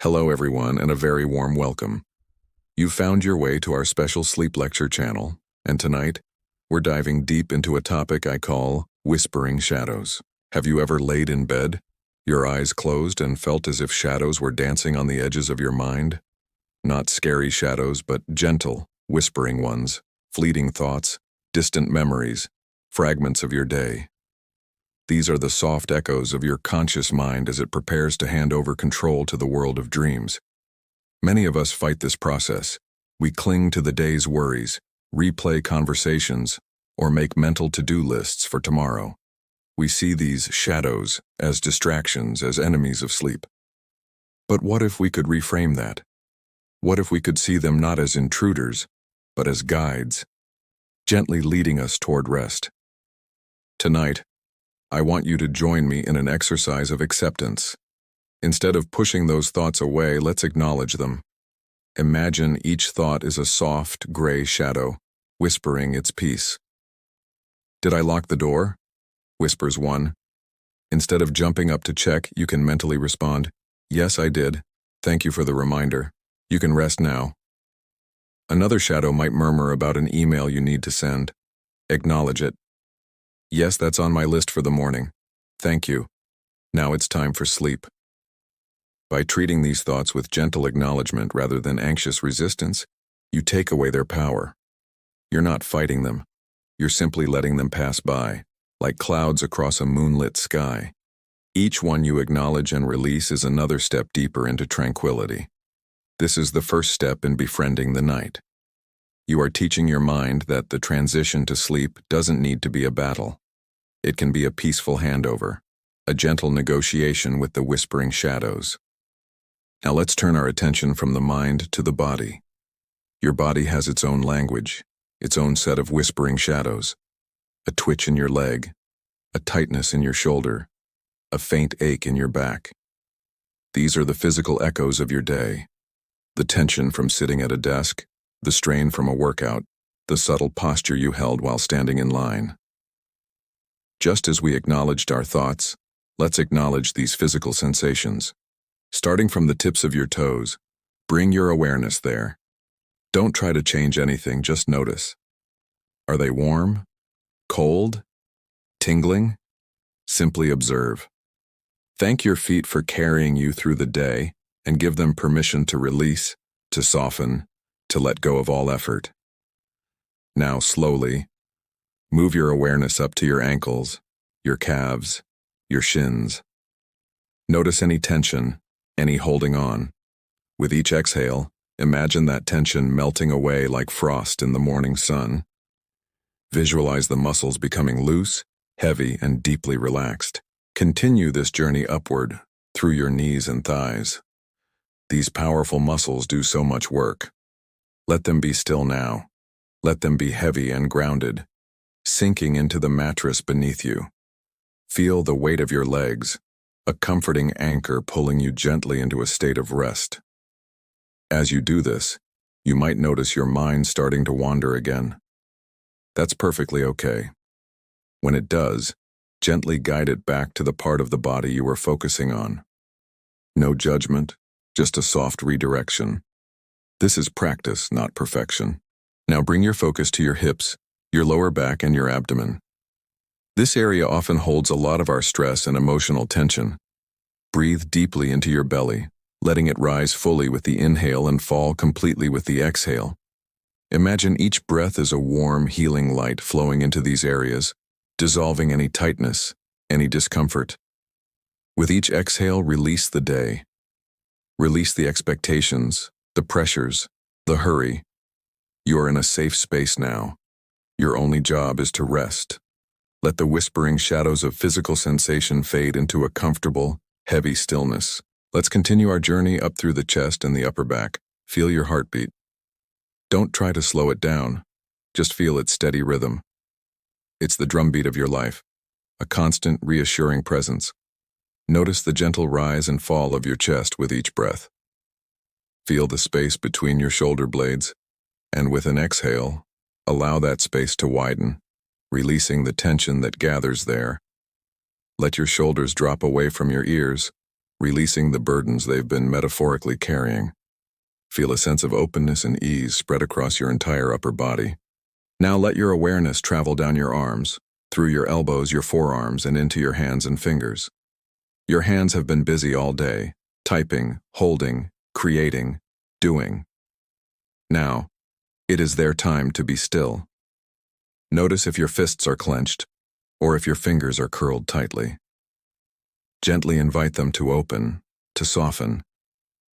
Hello everyone and a very warm welcome. You've found your way to our special sleep lecture channel, and tonight, we're diving deep into a topic I call whispering shadows. Have you ever laid in bed, your eyes closed, and felt as if shadows were dancing on the edges of your mind? Not scary shadows, but gentle, whispering ones, fleeting thoughts, distant memories, fragments of your day. These are the soft echoes of your conscious mind as it prepares to hand over control to the world of dreams. Many of us fight this process. We cling to the day's worries, replay conversations, or make mental to-do lists for tomorrow. We see these shadows as distractions, as enemies of sleep. But what if we could reframe that? What if we could see them not as intruders, but as guides, gently leading us toward rest? Tonight, I want you to join me in an exercise of acceptance. Instead of pushing those thoughts away, let's acknowledge them. Imagine each thought is a soft, gray shadow, whispering its peace. "Did I lock the door?" whispers one. Instead of jumping up to check, you can mentally respond, "Yes, I did. Thank you for the reminder. You can rest now." Another shadow might murmur about an email you need to send. Acknowledge it. "Yes, that's on my list for the morning. Thank you. Now it's time for sleep." By treating these thoughts with gentle acknowledgement rather than anxious resistance, you take away their power. You're not fighting them. You're simply letting them pass by, like clouds across a moonlit sky. Each one you acknowledge and release is another step deeper into tranquility. This is the first step in befriending the night. You are teaching your mind that the transition to sleep doesn't need to be a battle. It can be a peaceful handover, a gentle negotiation with the whispering shadows. Now let's turn our attention from the mind to the body. Your body has its own language, its own set of whispering shadows. A twitch in your leg, a tightness in your shoulder, a faint ache in your back. These are the physical echoes of your day. The tension from sitting at a desk, the strain from a workout, the subtle posture you held while standing in line. Just as we acknowledged our thoughts, let's acknowledge these physical sensations. Starting from the tips of your toes, bring your awareness there. Don't try to change anything, just notice. Are they warm? Cold? Tingling? Simply observe. Thank your feet for carrying you through the day and give them permission to release, to soften, to let go of all effort. Now, slowly, move your awareness up to your ankles, your calves, your shins. Notice any tension, any holding on. With each exhale, imagine that tension melting away like frost in the morning sun. Visualize the muscles becoming loose, heavy, and deeply relaxed. Continue this journey upward, through your knees and thighs. These powerful muscles do so much work. Let them be still now. Let them be heavy and grounded, sinking into the mattress beneath you. Feel the weight of your legs, a comforting anchor pulling you gently into a state of rest. As you do this, you might notice your mind starting to wander again. That's perfectly okay. When it does, gently guide it back to the part of the body you were focusing on. No judgment, just a soft redirection. This is practice, not perfection. Now bring your focus to your hips, your lower back, and your abdomen. This area often holds a lot of our stress and emotional tension. Breathe deeply into your belly, letting it rise fully with the inhale and fall completely with the exhale. Imagine each breath as a warm, healing light flowing into these areas, dissolving any tightness, any discomfort. With each exhale, release the day. Release the expectations, the pressures, the hurry. You are in a safe space now. Your only job is to rest. Let the whispering shadows of physical sensation fade into a comfortable, heavy stillness. Let's continue our journey up through the chest and the upper back. Feel your heartbeat. Don't try to slow it down. Just feel its steady rhythm. It's the drumbeat of your life, a constant, reassuring presence. Notice the gentle rise and fall of your chest with each breath. Feel the space between your shoulder blades, and with an exhale, allow that space to widen, releasing the tension that gathers there. Let your shoulders drop away from your ears, releasing the burdens they've been metaphorically carrying. Feel a sense of openness and ease spread across your entire upper body. Now let your awareness travel down your arms, through your elbows, your forearms, and into your hands and fingers. Your hands have been busy all day, typing, holding, creating, doing. Now, it is their time to be still. Notice if your fists are clenched, or if your fingers are curled tightly. Gently invite them to open, to soften.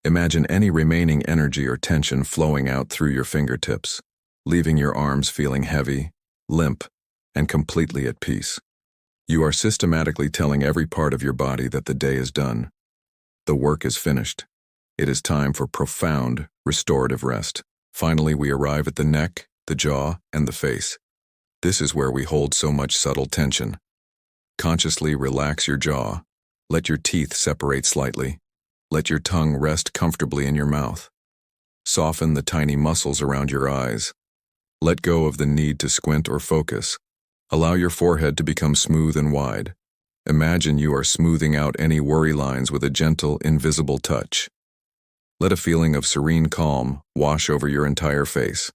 Imagine any remaining energy or tension flowing out through your fingertips, leaving your arms feeling heavy, limp, and completely at peace. You are systematically telling every part of your body that the day is done. The work is finished. It is time for profound, restorative rest. Finally, we arrive at the neck, the jaw, and the face. This is where we hold so much subtle tension. Consciously relax your jaw. Let your teeth separate slightly. Let your tongue rest comfortably in your mouth. Soften the tiny muscles around your eyes. Let go of the need to squint or focus. Allow your forehead to become smooth and wide. Imagine you are smoothing out any worry lines with a gentle, invisible touch. Let a feeling of serene calm wash over your entire face.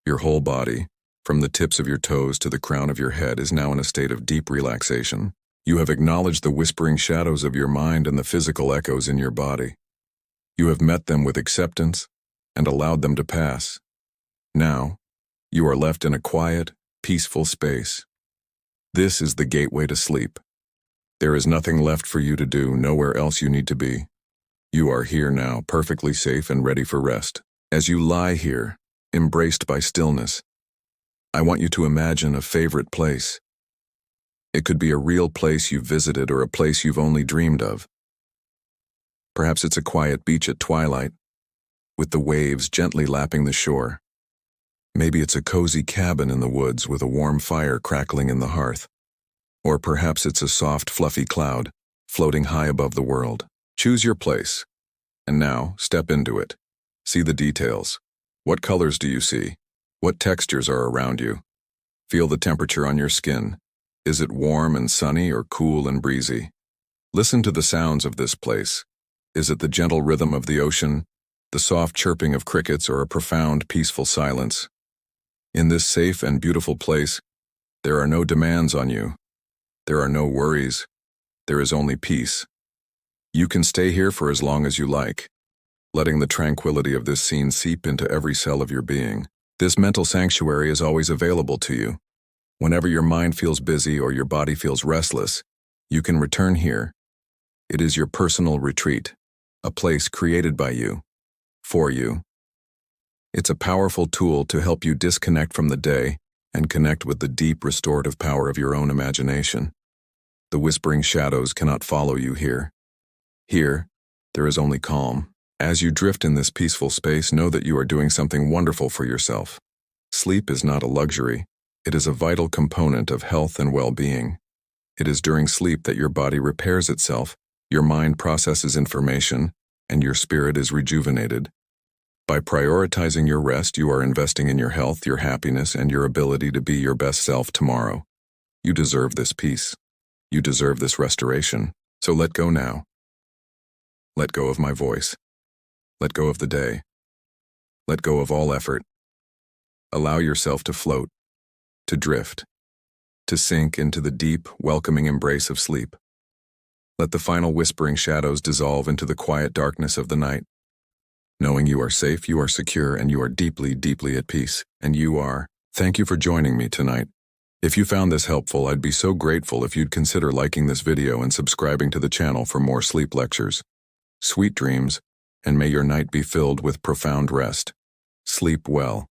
Your whole body, from the tips of your toes to the crown of your head, is now in a state of deep relaxation. You have acknowledged the whispering shadows of your mind and the physical echoes in your body. You have met them with acceptance and allowed them to pass. Now, you are left in a quiet, peaceful space. This is the gateway to sleep. There is nothing left for you to do, nowhere else you need to be. You are here now, perfectly safe and ready for rest. As you lie here, embraced by stillness, I want you to imagine a favorite place. It could be a real place you've visited or a place you've only dreamed of. Perhaps it's a quiet beach at twilight, with the waves gently lapping the shore. Maybe it's a cozy cabin in the woods with a warm fire crackling in the hearth. Or perhaps it's a soft, fluffy cloud floating high above the world. Choose your place. And now, step into it. See the details. What colors do you see? What textures are around you? Feel the temperature on your skin. Is it warm and sunny or cool and breezy? Listen to the sounds of this place. Is it the gentle rhythm of the ocean, the soft chirping of crickets, or a profound, peaceful silence? In this safe and beautiful place, there are no demands on you. There are no worries. There is only peace. You can stay here for as long as you like, letting the tranquility of this scene seep into every cell of your being. This mental sanctuary is always available to you. Whenever your mind feels busy or your body feels restless, you can return here. It is your personal retreat, a place created by you, for you. It's a powerful tool to help you disconnect from the day and connect with the deep restorative power of your own imagination. The whispering shadows cannot follow you here. Here, there is only calm. As you drift in this peaceful space, know that you are doing something wonderful for yourself. Sleep is not a luxury. It is a vital component of health and well-being. It is during sleep that your body repairs itself, your mind processes information, and your spirit is rejuvenated. By prioritizing your rest, you are investing in your health, your happiness, and your ability to be your best self tomorrow. You deserve this peace. You deserve this restoration. So let go now. Let go of my voice. Let go of the day. Let go of all effort. Allow yourself to float, to drift, to sink into the deep, welcoming embrace of sleep. Let the final whispering shadows dissolve into the quiet darkness of the night. Knowing you are safe, you are secure, and you are deeply, deeply at peace. And you are. Thank you for joining me tonight. If you found this helpful, I'd be so grateful if you'd consider liking this video and subscribing to the channel for more sleep lectures. Sweet dreams, and may your night be filled with profound rest. Sleep well.